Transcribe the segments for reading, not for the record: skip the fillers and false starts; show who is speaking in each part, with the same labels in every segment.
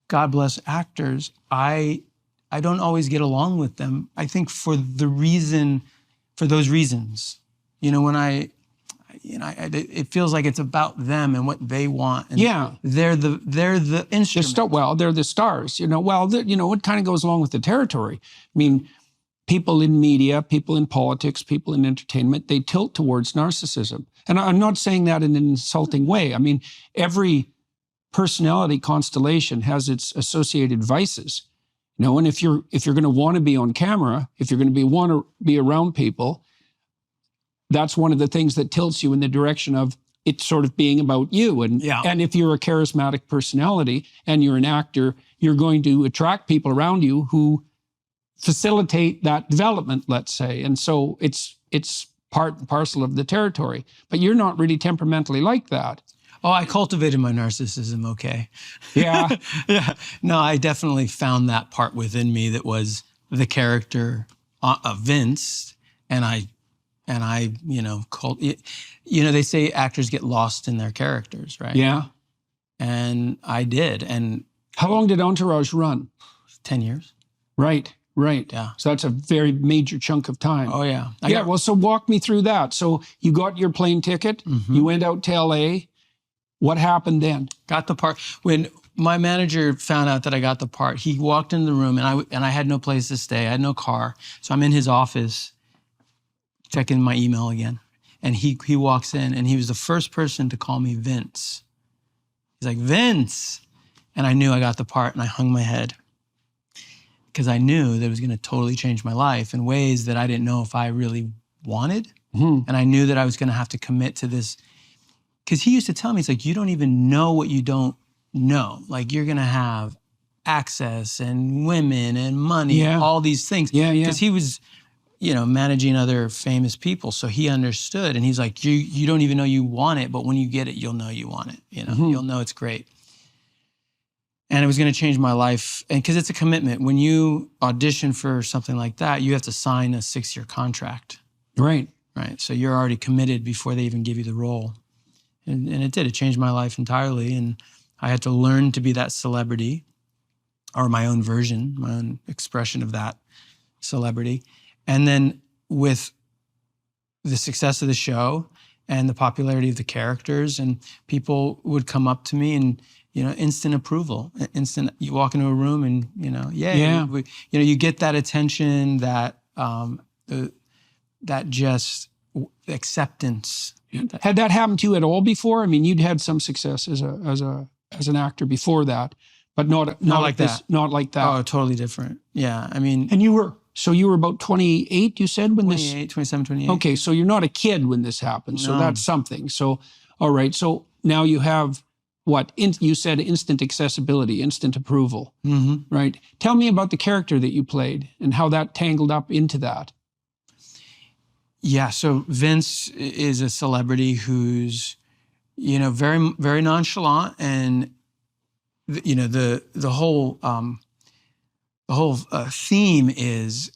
Speaker 1: God bless actors, I don't always get along with them. I think for those reasons, it feels like it's about them and what they want. And
Speaker 2: yeah,
Speaker 1: they're the instrument.
Speaker 2: They're the stars. It kind of goes along with the territory. I mean, people in media, people in politics, people in entertainment, they tilt towards narcissism. And I'm not saying that in an insulting way. I mean, every personality constellation has its associated vices. And if you're going to want to be on camera, if you're going to want to be around people, that's one of the things that tilts you in the direction of it sort of being about you. And if you're a charismatic personality and you're an actor, you're going to attract people around you who facilitate that development, let's say. And so it's part and parcel of the territory. But you're not really temperamentally like that.
Speaker 1: Oh, I cultivated my narcissism, okay.
Speaker 2: Yeah.
Speaker 1: Yeah. No, I definitely found that part within me that was the character of Vince. And I they say actors get lost in their characters, right?
Speaker 2: Yeah.
Speaker 1: And I did. And
Speaker 2: how long did Entourage run?
Speaker 1: 10 years.
Speaker 2: Right.
Speaker 1: Yeah.
Speaker 2: So that's a very major chunk of time.
Speaker 1: Oh, yeah.
Speaker 2: So walk me through that. So you got your plane ticket, you went out to LA. What happened then?
Speaker 1: Got the part. When my manager found out that I got the part, he walked into the room and I had no place to stay. I had no car. So I'm in his office checking my email again. And he walks in and he was the first person to call me Vince. He's like, Vince. And I knew I got the part and I hung my head because I knew that it was going to totally change my life in ways that I didn't know if I really wanted. And I knew that I was going to have to commit to this. Because he used to tell me, it's like, you don't even know what you don't know. Like, you're going to have access and women and money, and all these things.
Speaker 2: Yeah.
Speaker 1: Because he was, managing other famous people. So he understood. And he's like, you don't even know you want it, but when you get it, you'll know you want it. You'll know it's great. And it was going to change my life. And because it's a commitment. When you audition for something like that, you have to sign a 6-year contract.
Speaker 2: Right.
Speaker 1: So you're already committed before they even give you the role. And it did. It changed my life entirely. And I had to learn to be that celebrity, or my own version, my own expression of that celebrity. And then with the success of the show and the popularity of the characters, and people would come up to me and, instant approval, you walk into a room and, you get that attention, that just acceptance.
Speaker 2: Had that happened to you at all before? I mean, you'd had some success as an actor before that, but not like that. Not like that.
Speaker 1: Oh, totally different. Yeah, I mean.
Speaker 2: And you were about 28, you said, when
Speaker 1: 27, 28.
Speaker 2: Okay, so you're not a kid when this happened, so that's something. So, all right, so now you have what? You said instant accessibility, instant approval, right? Tell me about the character that you played and how that tangled up into that.
Speaker 1: Yeah, so Vince is a celebrity who's, very, very nonchalant, and the whole theme is,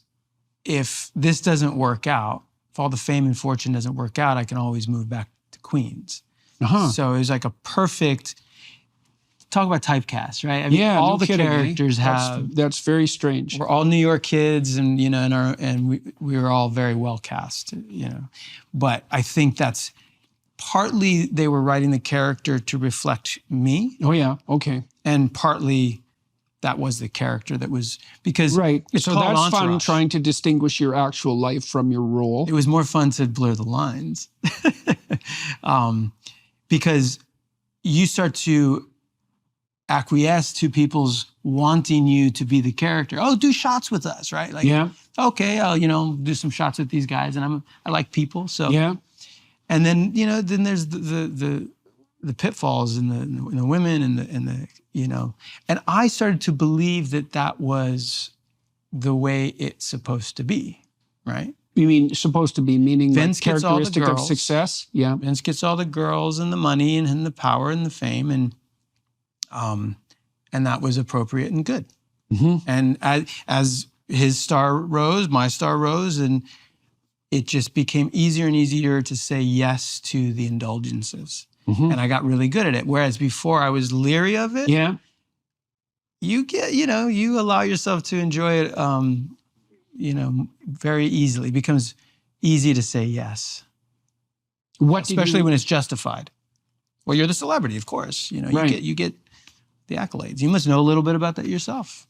Speaker 1: if this doesn't work out, if all the fame and fortune doesn't work out, I can always move back to Queens. So it was like a perfect. Talk about typecast, right? I mean, all the characters have.
Speaker 2: That's very strange.
Speaker 1: We're all New York kids, and we were all very well cast, But I think that's partly they were writing the character to reflect me.
Speaker 2: Oh yeah, okay.
Speaker 1: And partly that was the character that was, because it's
Speaker 2: so
Speaker 1: called
Speaker 2: that's
Speaker 1: Entourage.
Speaker 2: fun, trying to distinguish your actual life from your role.
Speaker 1: It was more fun to blur the lines, because you start to acquiesce to people's wanting you to be the character. Oh, do shots with us, right? Like, okay, I'll do some shots with these guys, and I like people, so And then then there's the pitfalls and the women and the and I started to believe that was the way it's supposed to be, right?
Speaker 2: You mean supposed to be, meaning
Speaker 1: Vince
Speaker 2: like
Speaker 1: gets all the
Speaker 2: characteristic of
Speaker 1: girls.
Speaker 2: success? Yeah.
Speaker 1: Vince gets all the girls and the money and the power and the fame, and that was appropriate and good. And as his star rose, my star rose, and it just became easier and easier to say yes to the indulgences. And I got really good at it. Whereas before I was leery of it.
Speaker 2: Yeah.
Speaker 1: you get, you allow yourself to enjoy it, very easily. It becomes easy to say yes, especially when it's justified. Well, you're the celebrity, of course. You get the accolades. You must know a little bit about that yourself.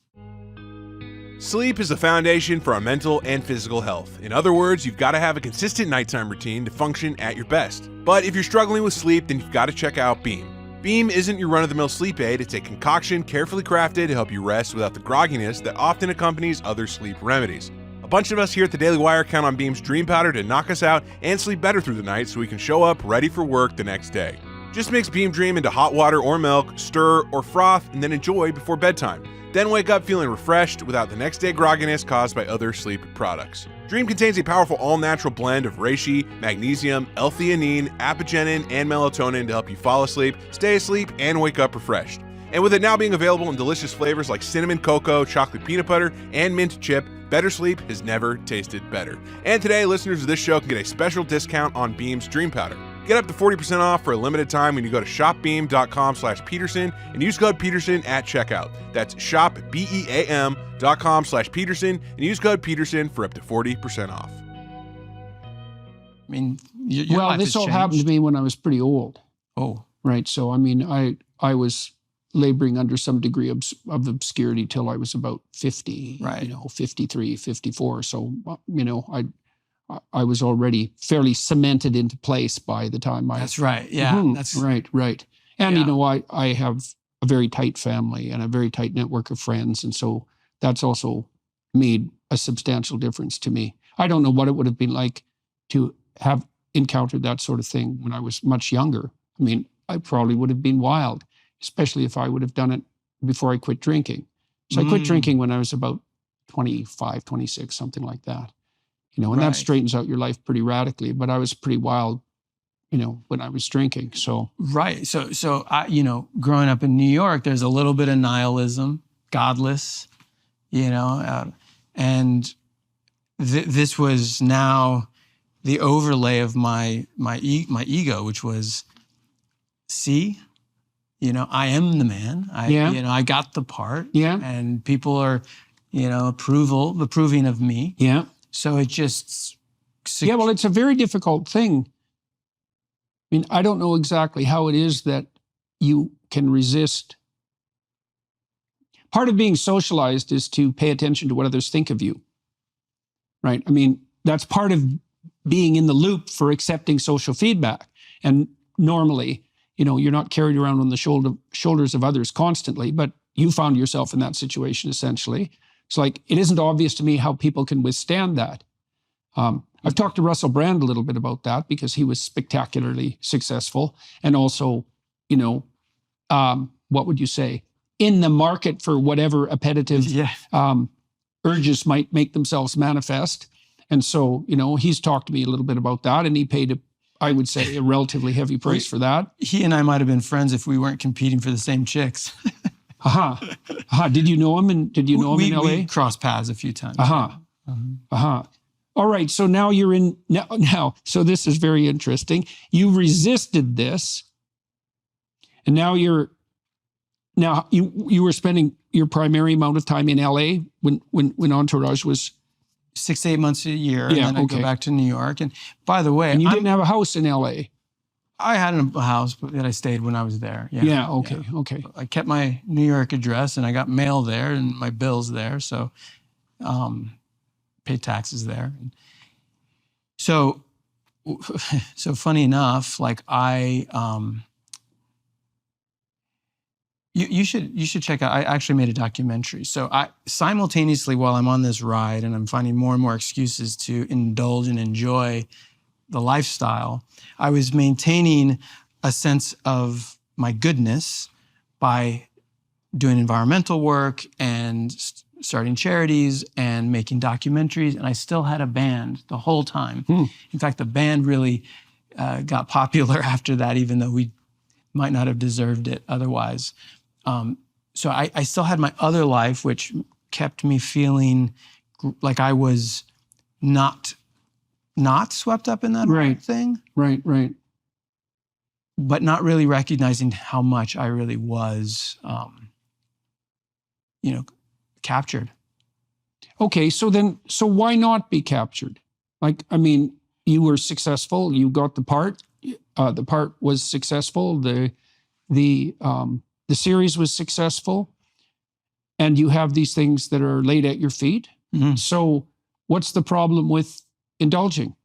Speaker 3: Sleep is the foundation for our mental and physical health. In other words, you've got to have a consistent nighttime routine to function at your best. But if you're struggling with sleep, then you've got to check out Beam. Beam isn't your run-of-the-mill sleep aid. It's a concoction carefully crafted to help you rest without the grogginess that often accompanies other sleep remedies. A bunch of us here at the Daily Wire count on Beam's Dream Powder to knock us out and sleep better through the night so we can show up ready for work the next day. Just mix Beam Dream into hot water or milk, stir or froth, and then enjoy before bedtime. Then wake up feeling refreshed without the next day grogginess caused by other sleep products. Dream contains a powerful all-natural blend of reishi, magnesium, L-theanine, apigenin, and melatonin to help you fall asleep, stay asleep, and wake up refreshed. And with it now being available in delicious flavors like cinnamon cocoa, chocolate peanut butter, and mint chip, better sleep has never tasted better. And today, listeners of this show can get a special discount on Beam's Dream Powder. Get up to 40% off for a limited time when you go to shopbeam.com/Peterson and use code Peterson at checkout. That's shopbeam.com/Peterson and use code Peterson for up to 40% off.
Speaker 1: I mean, your life
Speaker 2: this
Speaker 1: has
Speaker 2: all
Speaker 1: changed.
Speaker 2: happened to me when I was pretty old.
Speaker 1: Oh,
Speaker 2: Right. So, I mean, I was laboring under some degree of obscurity till I was about 50,
Speaker 1: Right.
Speaker 2: 53, 54. So, I was already fairly cemented into place by the time
Speaker 1: that's right. Yeah,
Speaker 2: Mhm.
Speaker 1: that's
Speaker 2: right. And,
Speaker 1: Yeah.
Speaker 2: I have a very tight family and a very tight network of friends. And so that's also made a substantial difference to me. I don't know what it would have been like to have encountered that sort of thing when I was much younger. I mean, I probably would have been wild, especially if I would have done it before I quit drinking. So I quit drinking when I was about 25, 26, something like that. And that
Speaker 1: Right.
Speaker 2: straightens out your life pretty radically. But I was pretty wild, when I was drinking. So
Speaker 1: Right. So I, growing up in New York, there's a little bit of nihilism, godless, and this was now the overlay of my ego, which was, see, I am the man. I got the part.
Speaker 2: Yeah.
Speaker 1: And people are, approving of me.
Speaker 2: yeah.
Speaker 1: So it just.
Speaker 2: Yeah, well, it's a very difficult thing. I mean, I don't know exactly how it is that you can resist. Part of being socialized is to pay attention to what others think of you, right? I mean, that's part of being in the loop for accepting social feedback. And normally, you're not carried around on the shoulders of others constantly, but you found yourself in that situation, essentially. It's like, it isn't obvious to me how people can withstand that. I've talked to Russell Brand a little bit about that because he was spectacularly successful and also, what would you say, in the market for whatever appetitive urges might make themselves manifest. And so, he's talked to me a little bit about that, and he paid, I would say, a relatively heavy price for that.
Speaker 1: He and I might have been friends if we weren't competing for the same chicks.
Speaker 2: Did you know him? And did you know him in LA?
Speaker 1: We crossed paths a few times.
Speaker 2: All right. So now you're in now. So this is very interesting. You resisted this, and now you were spending your primary amount of time in LA when Entourage was
Speaker 1: 6 to 8 months a year,
Speaker 2: Yeah,
Speaker 1: and then I'd go
Speaker 2: okay.
Speaker 1: back to New York. And by the way,
Speaker 2: and you didn't have a house in LA.
Speaker 1: I had a house that I stayed when I was there.
Speaker 2: Yeah. Okay.
Speaker 1: I kept my New York address, and I got mail there and my bills there. So, paid taxes there. So funny enough, like you should check out. I actually made a documentary. So I simultaneously, while I'm on this ride and I'm finding more and more excuses to indulge and enjoy the lifestyle, I was maintaining a sense of my goodness by doing environmental work and starting charities and making documentaries. And I still had a band the whole time. In fact, the band really got popular after that, even though we might not have deserved it otherwise. So I still had my other life, which kept me feeling like I was not swept up in that whole thing.
Speaker 2: Right.
Speaker 1: But not really recognizing how much I really was captured.
Speaker 2: Okay, so why not be captured? Like, I mean, you were successful. You got the part. The part was successful. The series was successful, and you have these things that are laid at your feet.
Speaker 1: Mhm.
Speaker 2: So, what's the problem with indulging?